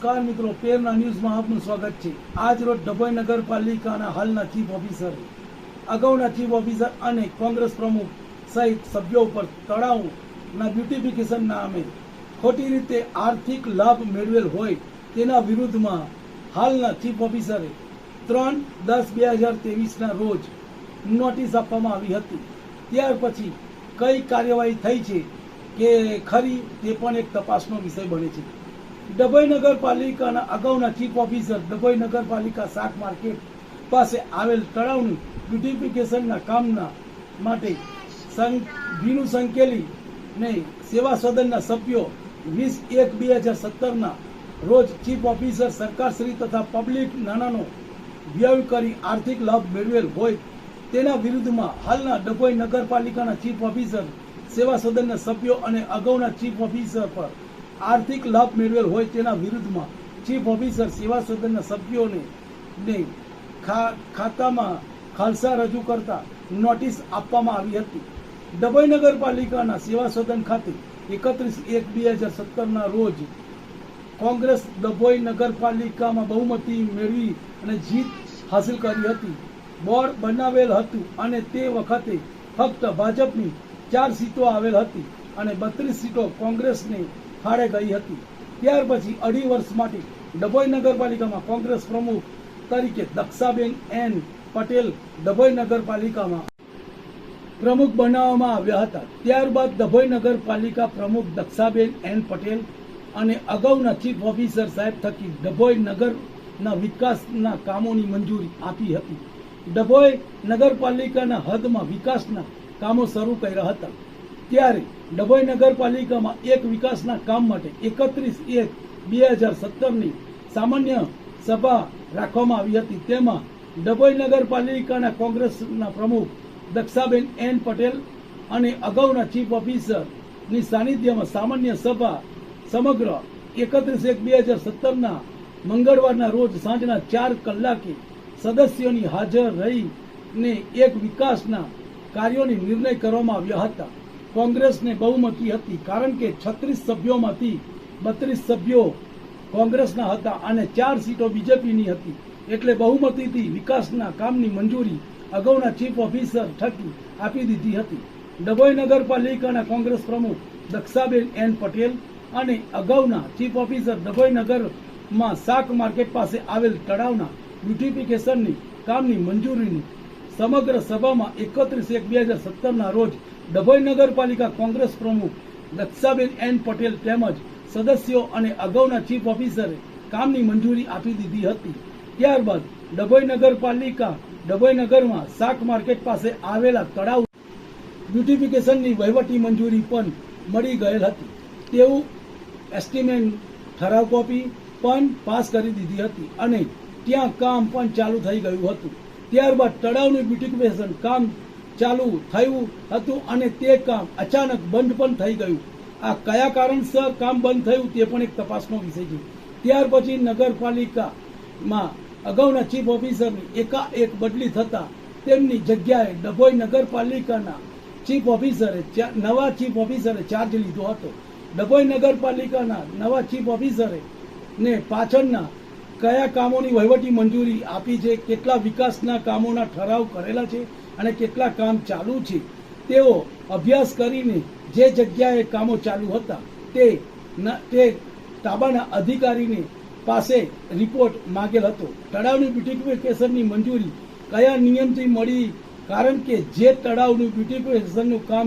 નમસ્કાર મિત્રો, પેરના ન્યૂઝમાં આપનું સ્વાગત છે। આજ રોજ ડભોઈ નગરપાલિકાના હાલના ચીફ ઓફિસર, અગાઉના ચીફ ઓફિસર અને કોંગ્રેસ પ્રમુખ સહિત સભ્યો ઉપર તળાવના બ્યુટિફિકેશન નામે ખોટી રીતે આર્થિક લાભ મેળવેલ હોય તેના વિરુદ્ધમાં હાલના ચીફ ઓફિસરે 3/10/2023ના રોજ નોટિસ આપવામાં આવી હતી। ત્યાર પછી કઈ કાર્યવાહી થઈ છે કે ખરી તે પણ એક તપાસનો વિષય બને છે। ડભોઈ નગરપાલિકાના અગાઉના ચીફ ઓફિસર ડભોઈ નગરપાલિકા શાક માર્કેટ પાસે આવેલ તળાવનું બ્યુટિફિકેશનના કામના માટે ભીનું સંકેલી ને સેવા સદનના સભ્યો 20/1/2017ના રોજ ચીફ ઓફિસર સરકારશ્રી તથા પબ્લિક નાણાંનો વ્યય કરી આર્થિક લાભ મેળવેલ હોય તેના વિરુદ્ધમાં હાલના ડભોઈ નગરપાલિકાના ચીફ ઓફિસર સેવા સદનના સભ્યો અને અગાઉના ચીફ ઓફિસર પર આર્થિક લાભ મેળવેલ હોય તેના વિરુદ્ધમાં ચીફ ઓફિસર સેવા સદનના સભ્યોને ખાતામાં ખાલસા રજૂ કરતા નોટિસ આપવામાં આવી હતી। ડભોઈ નગરપાલિકાના સેવા સદન ખાતે 31/1/2017ના રોજ કોંગ્રેસ ડભોઈ નગરપાલિકામાં બહુમતી મેળવી અને જીત હાંસલ કરી હતી। બોર્ડ બનાવેલ હતું અને તે વખતે ફક્ત ભાજપની 4 સીટો આવેલ હતી અને 32 સીટો કોંગ્રેસને ફાળે ગઈ હતી। ત્યાર પછી 2.5 વર્ષ માટે ડભોઈ નગરપાલિકામાં કોંગ્રેસ પ્રમુખ તરીકે દક્ષાબેન એન પટેલ ડભોઈ નગરપાલિકામાં પ્રમુખ બનાવવામાં આવ્યા હતા। ત્યારબાદ ડભોઈ નગરપાલિકા પ્રમુખ દક્ષાબેન એન પટેલ અને અગાઉના ચીફ ઓફિસર સાહેબ થકી ડભોઈ નગરના વિકાસના કામોની મંજૂરી આપી હતી। ડભોઈ નગરપાલિકાના હદમાં વિકાસના કામો શરૂ કર્યા હતા। ત્યારે ડભોઈ નગરપાલિકામાં એક વિકાસના કામ માટે 31/1/2017ની સામાન્ય સભા રાખવામાં આવી હતી। તેમાં ડભોઈ નગરપાલિકાના કોંગ્રેસના પ્રમુખ દક્ષાબેન એન પટેલ અને અગાઉના ચીફ ઓફિસરની સાનિધ્યમાં સામાન્ય સભા સમગ્ર 31/1/2017ના મંગળવારના રોજ સાંજના 4 કલાકે સદસ્યોની હાજર રહીને એક વિકાસના કાર્યોની નિર્ણય કરવામાં આવ્યા હતા। કોંગ્રેસને બહુમતી હતી કારણ કે 36 સભ્યોમાંથી 32 સભ્યો કોંગ્રેસના હતા અને 4 સીટો બીજેપીની હતી, એટલે બહુમતીથી વિકાસના કામની મંજૂરી અગાઉના ચીફ ઓફિસર થકી આપી દીધી હતી। ડભોઈ નગરપાલિકાના કોંગ્રેસ પ્રમુખ દક્ષાબેન એન પટેલ અને અગાઉના ચીફ ઓફિસર ડભોઈ નગરમાં શાક માર્કેટ પાસે આવેલ તળાવના બ્યુટિફિકેશનની કામની મંજૂરીની સમગ્ર સભામાં 31/1/2017ના રોજ ડભોઈ નગરપાલિકા કોંગ્રેસ પ્રમુખ દક્ષાબેન એન પટેલ તેમજ સદસ્યો અને અગાઉના ચીફ ઓફિસરે કામની મંજૂરી આપી દીધી હતી। ત્યારબાદ ડભોઈ નગરપાલિકા ડભોઈ નગરમાં શાક માર્કેટ પાસે આવેલા તળાવ બ્યુટિફિકેશનની વહીવટી મંજૂરી પણ મળી ગયેલ હતી તેવું એસ્ટિમેટ ઠરાવ કોપી પણ પાસ કરી દીધી હતી અને ત્યાં કામ પણ ચાલુ થઈ ગયું હતું। ત્યારબાદ તળાવનું બ્યુટિફિકેશન કામ ચાલુ થયું હતું અને તે કામ અચાનક બંધ પણ થઈ ગયું। આ કયા કારણસર કામ બંધ થયું તે પણ એક તપાસનો વિષય છે। ત્યાર પછી નગરપાલિકામાં અગાઉના ચીફ ઓફિસરની એકાએક બદલી થતા તેમની જગ્યાએ ડભોઈ નગરપાલિકાના નવા ચીફ ઓફિસરે ચાર્જ લીધો હતો। ડભોઈ નગરપાલિકાના નવા ચીફ ઓફિસરે ને પાછળના કયા કામોની વહીવટી મંજૂરી આપી છે, કેટલા વિકાસના કામોના ઠરાવ કરેલા છે અને કેટલા કામ ચાલુ છે તેઓ અભ્યાસ કરીને જે જગ્યાએ કામો ચાલુ હતા તે તાબાના અધિકારીને પાસે રિપોર્ટ માંગેલ હતો। તળાવની બ્યુટિફિકેશનની મંજૂરી કયા નિયમથી મળી, કારણ કે જે તળાવનું બ્યુટિફિકેશનનું કામ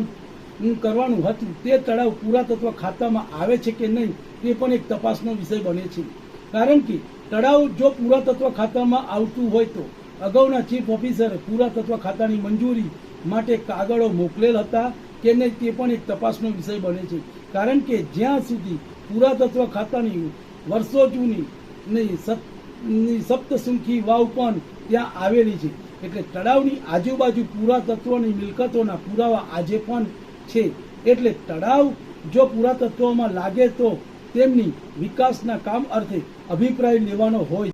કરવાનું હતું તે તળાવ પુરાતત્વ ખાતામાં આવે છે કે નહીં તે પણ એક તપાસનો વિષય બને છે। કારણ કે તળાવ જો પુરાતત્વ ખાતામાં આવતું હોય તો અગાઉના ચીફ ઓફિસરે પુરાતત્વ ખાતાની મંજૂરી માટે કાગળો મોકલેલ હતા કે નહીં તે પણ એક તપાસનો વિષય બને છે। કારણ કે જ્યાં સુધી પુરાતત્વ ખાતાની વર્ષો જૂની સપ્તશૃંખી વાવ પણ ત્યાં આવેલી છે, એટલે તળાવની આજુબાજુ પુરાતત્વની મિલકતોના પુરાવા આજે પણ છે। એટલે તળાવ જો પુરાતત્વમાં લાગે તો તેમની વિકાસના કામ અર્થે અભિપ્રાય લેવાનો હોય,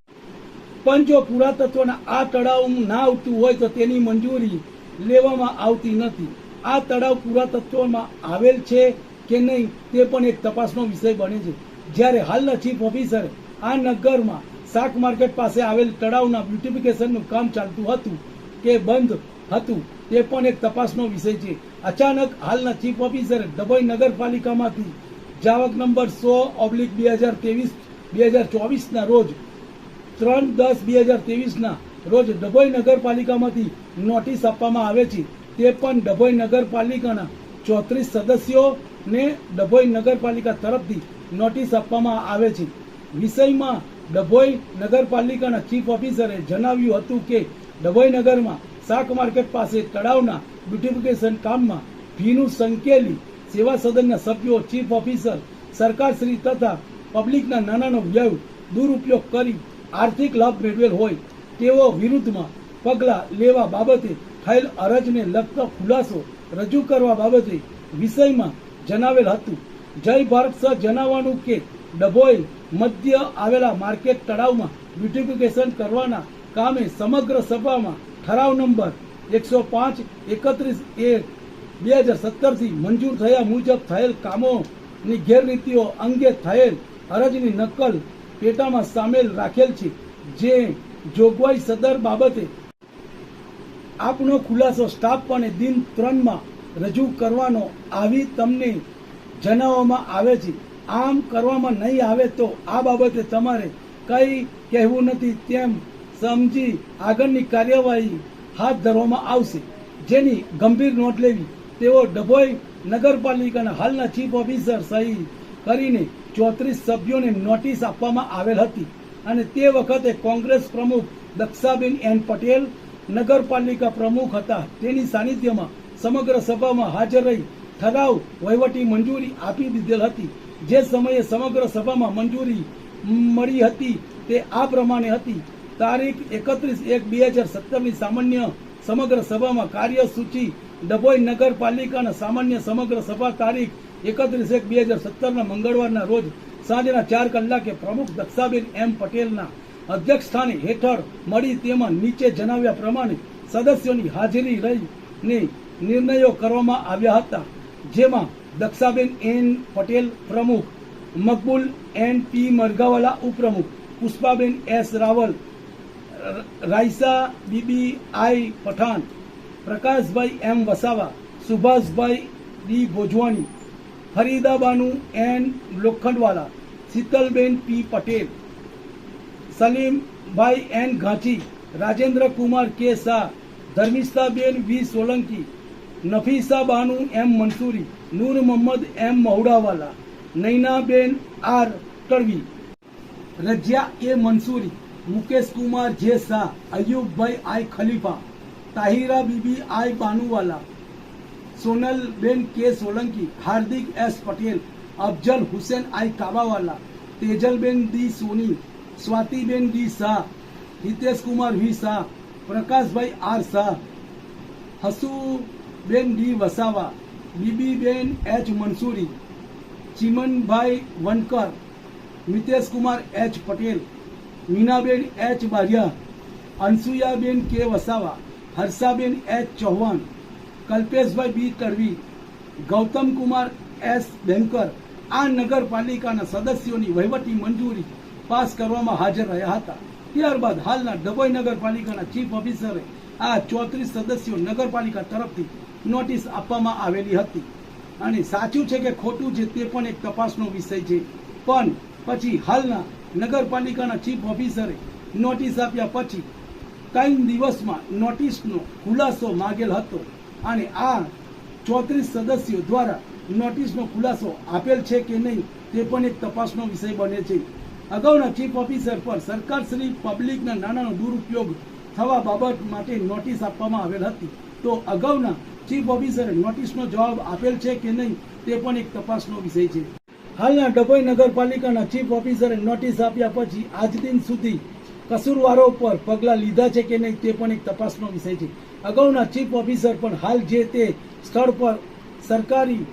પણ જો પુરાતત્વના આ તળાવ ના આવતું હોય તો તેની મંજૂરી લેવામાં આવતી નથી। આ તળાવ પુરાતત્વમાં આવેલ છે કે નહીં તે પણ એક તપાસનો વિષય બને છે। જ્યારે હાલના ચીફ ઓફિસરે આ નગરમાં શાક માર્કેટ પાસે આવેલ તળાવના બ્યુટિફિકેશનનું કામ ચાલતું હતું કે બંધ હતું તે પણ એક તપાસનો વિષય છે. અચાનક હાલના ચીફ ઓફિસરે ડભોઈ નગરપાલિકામાંથી જાવક નંબર 100/2023-2024 રોજ 3/10/2023 રોજ ડભોઈ નગરપાલિકામાંથી નોટિસ આપવામાં આવે છે. તે પણ ડભોઈ નગરપાલિકાના 34 સદસ્યોને ડભોઈ નગરપાલિકા તરફથી નોટિસ આપવામાં આવે છે. વિષયમાં ડભોઈ નગરપાલિકાના ચીફ ઓફિસરે જણાવ્યું હતું કે ડભોઈ નગરમાં શાક માર્કેટ પાસે તળાવના બ્યુટિફિકેશન કામમાં ફીનું સંકેલી સેવા સદનના સભ્યો, ચીફ ઓફિસર, સરકારશ્રી તથા પબ્લિકના નાનાનો વ્યય દુરુપયોગ કરી આર્થિક લાભ મેળવેલ હોય તેઓ વિરુદ્ધમાં પગલાં લેવા બાબતે થયેલ અરજને લગતો ખુલાસો રજૂ કરવા બાબતે વિષયમાં જણાવેલ હતું. જય ભારત સહ જણાવવાનું કે ડભોઈ મધ્ય આવેલા માર્કેટ તળાવમાં બ્યુટિફિકેશન કરવાના કામે સમગ્ર સભામાં ઠરાવ નંબર 105/31/2017 થી મંજૂર થયા મુજબ થયેલ કામોની ગેરરીતિઓ અંગે થયેલ અરજની નકલ પેટામાં સામેલ રાખેલ છે. જે જોગવાઈ સદર બાબતે આપનો ખુલાસો સ્ટાફ અને દિન 3 રજૂ કરવાનો આવી તમને જણાવવામાં આવે છે. આમ કરવામાં નહીં આવે તો આ બાબતે તમારે કંઈ કહેવું નથી તેમ સમજી આગળની કાર્યવાહી હાથ ધરવામાં આવશે, જેની ગંભીર નોંધ લેવી. તેઓ ડભોઈ નગરપાલિકાના હાલના ચીફ ઓફિસર સહી કરીને 34 સભ્યોને નોટિસ આપવામાં આવેલ હતી અને તે વખતે કોંગ્રેસ પ્રમુખ દક્ષાબેન એન પટેલ નગરપાલિકા પ્રમુખ હતા. તેની સાનિધ્યમાં સમગ્ર સભામાં હાજર રહી ઠરાવ વહીવટી મંજૂરી આપી દીધેલ હતી. જે સમયે સમગ્ર સભામાં મંજૂરી મળી હતી તે આ પ્રમાણે હતી. તારીખ 31/1/2017 સામાન્ય સમગ્ર સભામાં કાર્યસૂચિ ડભોઈ નગરપાલિકાના સામાન્ય સમગ્ર સભા તારીખ 31/1/2017 મંગળવારના રોજ સાંજના 4 કલાકે પ્રમુખ દક્ષાબેન એમ પટેલના અધ્યક્ષ સ્થાને હેઠળ મળી. તેમાં નીચે જણાવ્યા પ્રમાણે સદસ્યોની હાજરી રહીને નિર્ણયો કરવામાં આવ્યા હતા. જેમાં દક્ષાબેન એન પટેલ પ્રમુખ, મકબૂલ એન પી મરઘાવાલા ઉપપ્રમુખ, પુષ્પાબેન એસ રાવલ, રાયસા બીબી આઈ પઠાણ, પ્રકાશભાઈ એમ વસાવા, સુભાષભાઈ ડી ભોજવાણી, ફરીદાબાનુ એન લોખંડવાલા, શીતલબેન પી પટેલ, સલીમભાઈ એન ઘાંચી, રાજેન્દ્ર કુમાર કે શાહ, ધર્મિષ્ઠાબેન વી સોલંકી, નફીસા બાનુ એમ મંસૂરી, નૂર મોહમ્મદ એમ મહુડાવાલા, નૈનાબેન આર તડવી, રજિયા એ મંસૂરી, મુકેશ કુમાર જે શાહ, અયુબભાઈ આઈ ખલીફા, તાહિરા બીબી આઈ બાનુવાલા, સોનલબેન કે સોલંકી, હાર્દિક એસ પટેલ, અફજલ હુસેન આઈ કાબાવાલા, તેજલબેન ડી સોની, Swatiben D Shah, Hitesh Kumar V Shah, Prakashbhai R Shah, Hasuben D Vasava, Bibiben H Mansuri, Chimanbhai Vankar, Mitesh Kumar H Patel, Minaben H Bariya, Anasuyaben K Vasava, Harshaben H Chauhan, Kalpeshbhai B Tadvi, Gautam Kumar S Banker આ નગરપાલિકાના સદસ્યોની વહીવટી મંજૂરી પાસ કરવામાં હાજર રહ્યા હતા. ત્યારબાદ હાલના ડભોઈ નગરપાલિકાના ચીફ ઓફિસરે આ 34 સદસ્યો નગરપાલિકા તરફથી નોટિસ આપવામાં આવેલી હતી અને સાચું છે કે ખોટું છે તે પણ એક તપાસનો વિષય છે. પણ પછી હાલના નગરપાલિકાના ચીફ ઓફિસરે નોટિસ આપ્યા પછી કંઈ દિવસમાં નોટિસનો ખુલાસો માંગેલ હતો અને આ 34 સદસ્યો દ્વારા નોટિસનો ખુલાસો આપેલ છે કે નહીં તે પણ એક તપાસનો વિષય બને છે. અગાઉના ચીફ ઓફિસર પર સરકારશ્રી પબ્લિકના નાણાંનો દુરુપયોગ થવા બાબત માટે નોટિસ આપવામાં આવેલ હતી. તો અગાઉના ચીફ ઓફિસરે નોટિસનો જવાબ આપેલ છે કે નહીં તે પણ એક તપાસનો વિષય છે. હાલના ડભોઈ નગરપાલિકાના ચીફ ઓફિસરે નોટિસ આપ્યા પછી આજ દિન સુધી કસૂરવારો પર પગલાં લીધા છે કે નહીં તે પણ એક તપાસનો વિષય છે. અગાઉના ચીફ ઓફિસર પણ હાલ જે તે સ્થળ પર સરકારી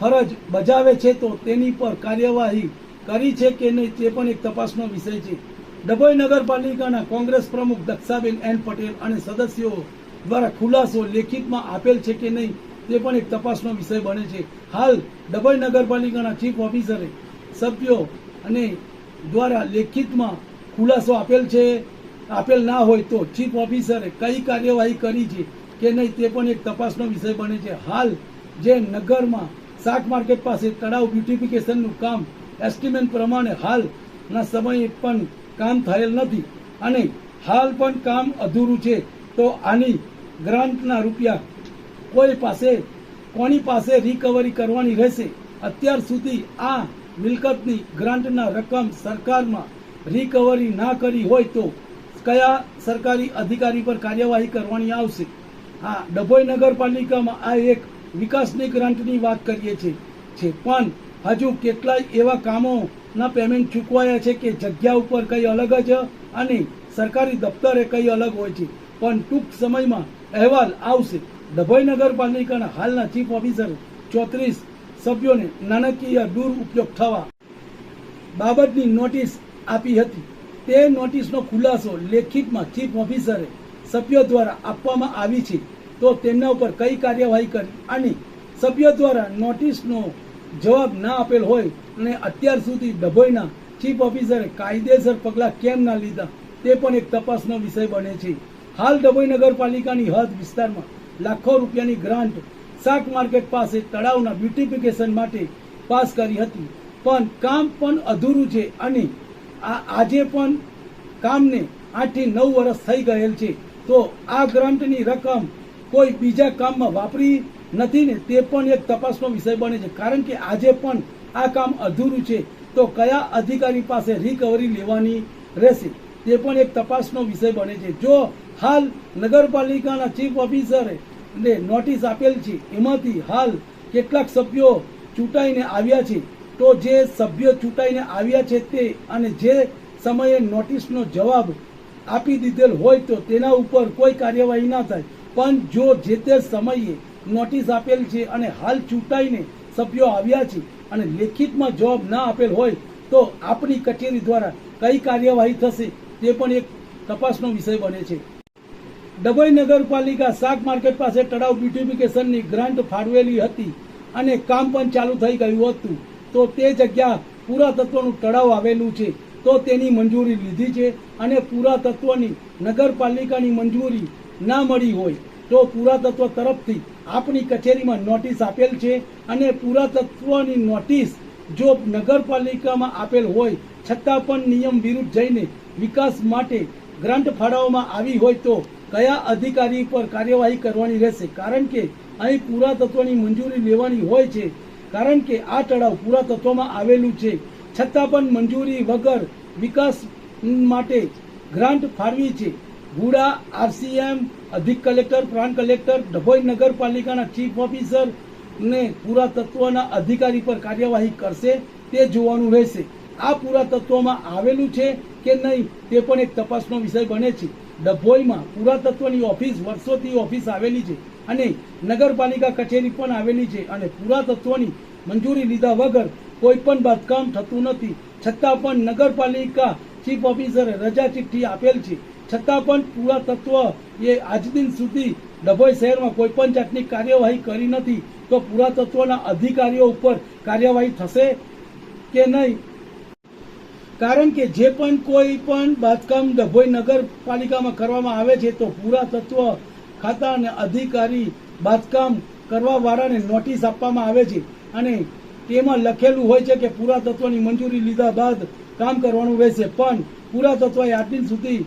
ફરજ બજાવે છે તો તેની પર કાર્યવાહી કરી છે કે નહીં તે પણ એક તપાસનો વિષય છે. ડભોઈ નગરપાલિકાના કોંગ્રેસ પ્રમુખ દક્ષાબેન એન પટેલ અને સદસ્યો દ્વારા ખુલાસો લેખિતમાં આપેલ છે કે નહીં તે પણ એક તપાસનો વિષય બને છે. હાલ ડભોઈ નગરપાલિકાના ચીફ ઓફિસરે સભ્યો અને દ્વારા લેખિતમાં ખુલાસો આપેલ ના હોય તો ચીફ ઓફિસરે કઈ કાર્યવાહી કરી છે કે નહીં તે પણ એક તપાસનો વિષય બને છે. હાલ જે નગરમાં શાક માર્કેટ પાસે તળાવ બ્યુટિફિકેશનનું કામ એસ્ટિમેટ પ્રમાણે હાલના સમયે પણ કામ થયેલ નથી અને હાલ પણ કામ અધૂરું છે, તો આની ગ્રાન્ટના રૂપિયા કોની પાસે રિકવરી કરવાની રહેશે? અત્યાર સુધી આ મિલકતની ગ્રાન્ટના રકમ સરકારમાં રિકવરી ના કરી હોય તો કયા સરકારી અધિકારી પર કાર્યવાહી કરવાની આવશે? હા, ડભોઈ નગરપાલિકામાં આ એક વિકાસની ગ્રાન્ટની વાત કરીએ છીએ પણ હજુ કેટલાય એવા કામોના પેમેન્ટ ચૂકવાયા છે કે જગ્યા ઉપર કઈ અલગ જ અને સરકારી દફતરે કઈ અલગ હોય છે. પણ ટૂંક સમયમાં અહેવાલ આવશે. ડભોઈ નગરપાલિકાના હાલના ચીફ ઓફિસર 34 સભ્યોને નાણાકીય દુરુપયોગ થવા બાબતની નોટિસ આપી હતી. તે નોટિસનો ખુલાસો લેખિતમાં ચીફ ઓફિસરે સભ્યો દ્વારા આપવામાં આવી છે, તો તેમના ઉપર કઈ કાર્યવાહી કરી અને સભ્યો દ્વારા નોટિસનો જવાબ ના આપેલ હોય અને અત્યાર સુધી ડભોઈના ચીફ ઓફિસરે કાયદેસર પગલાં કેમ ના લીધા તે પણ એક તપાસનો વિષય બને છે. હાલ ડભોઈ નગરપાલિકાની હદ વિસ્તારમાં લાખો રૂપિયાની ગ્રાન્ટ શાક માર્કેટ પાસે તળાવના બ્યુટિફિકેશન માટે પાસ કરી હતી, પણ કામ પણ અધૂરું છે અને આજે પણ કામને 8 થી 9 વર્ષ થઈ ગયેલ છે. તો આ ગ્રાન્ટની રકમ કોઈ બીજા કામમાં વાપરી નથી ને તે પણ એક તપાસનો વિષય બને છે. કારણ કે આજે પણ આ કામ અધૂરું છે, તો કયા અધિકારી પાસે રિકવરી લેવાની રહેશે તે પણ એક તપાસનો વિષય બને છે. જો હાલ નગરપાલિકાના ચીફ ઓફિસરે નોટિસ આપેલ છે એમાંથી હાલ કેટલાક સભ્યો ચૂંટાઈને આવ્યા છે, તો જે સભ્યો ચૂંટાઈને આવ્યા છે તે અને જે સમયે નોટિસનો જવાબ આપી દીધેલ હોય તો તેના ઉપર કોઈ કાર્યવાહી ના થાય. પણ જો જે તે સમયે નોટિસ આપેલ છે અને હાલ ચૂંટાઈને સભ્યો આવ્યા છે અને લેખિતમાં જવાબ ના આપેલ હોય તો આપણી કચેરી દ્વારા કઈ કાર્યવાહી થશે તે પણ એક તપાસનો વિષય બને છે. ડભોઈ નગરપાલિકા શાક માર્કેટ પાસે તળાવ બ્યુટિફિકેશનની ગ્રાન્ટ ફાળવેલી હતી અને કામ પણ ચાલુ થઈ ગયું હતું, તો તે જગ્યા પુરાતત્વનું તળાવ આવેલું છે, તો તેની મંજૂરી લીધી છે અને પુરાતત્વની નગરપાલિકાની મંજૂરી ના મળી હોય તો પુરાતત્વ તરફથી આપણી કચેરીમાં નોટિસ આપેલ છે અને પુરાતત્વની નોટિસ જો નગરપાલિકામાં આપેલ હોય છતાં પણ નિયમ વિરુદ્ધ જઈને વિકાસ માટે ગ્રાન્ટ ફાળવવામાં આવી હોય તો કયા અધિકારી પર કાર્યવાહી કરવાની રહેશે? કારણ કે અહીં પુરાતત્વની મંજૂરી લેવાની હોય છે, કારણ કે આ તળાવ પુરાતત્વમાં આવેલું છે, છતાં પણ મંજૂરી વગર વિકાસ માટે ગ્રાન્ટ ફાળવી છે. ગુડા RCM, અધિક કલેક્ટર, પ્રાંત કલેક્ટર, ડભોઈ નગરપાલિકાના ચીફ ઓફિસર ને પુરાતત્વના અધિકારી પર કાર્યવાહી કરશે તે જોવાનું રહેશે. આ પુરાતત્વમાં આવેલું છે કે નહીં તે પણ એક તપાસનો વિષય બને છે. ડભોઈમાં પુરાતત્વની ઓફિસ વર્ષોથી ઓફિસ આવેલી છે અને નગરપાલિકા કચેરી પણ આવેલી છે અને પુરાતત્વની મંજૂરી લીધા વગર કોઈ પણ બાંધકામ થતું નથી, છતાં પણ નગરપાલિકા ચીફ ઓફિસરે રજા ચિઠ્ઠી આપેલ છે, છતાં પણ પુરાતત્વ એ આજ દિન સુધી ડભોઈ શહેરમાં કોઈ પણ જાતની કાર્યવાહી કરી નથી, તો પુરાતત્વના અધિકારીઓ ઉપર કાર્યવાહી થશે કે નહીં? કારણ કે જે પણ કોઈ પણ બાંધકામ ડભોઈ નગરપાલિકામાં કરવામાં આવે છે તો પુરાતત્વ ખાતા અને અધિકારી બાંધકામ કરવા વાળાને નોટિસ આપવામાં આવે છે અને તેમાં લખેલું હોય છે કે પુરાતત્વની મંજૂરી લીધા બાદ કામ કરવાનું રહેશે, પણ પુરાતત્વએ આજ દિન સુધી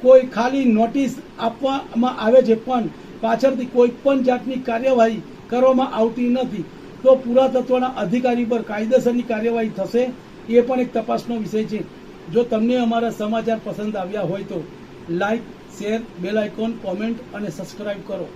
કોઈ ખાલી નોટિસ આપવામાં આવે છે પણ પાછળથી કોઈ પણ જાતની કાર્યવાહી કરવામાં આવતી નથી, તો પુરાતત્વના અધિકારી પર કાયદેસરની કાર્યવાહી થશે એ પણ એક તપાસનો વિષય છે. જો તમને અમારા સમાચાર પસંદ આવ્યા હોય તો like, share, bell icon, comment અને સબસ્ક્રાઇબ કરો.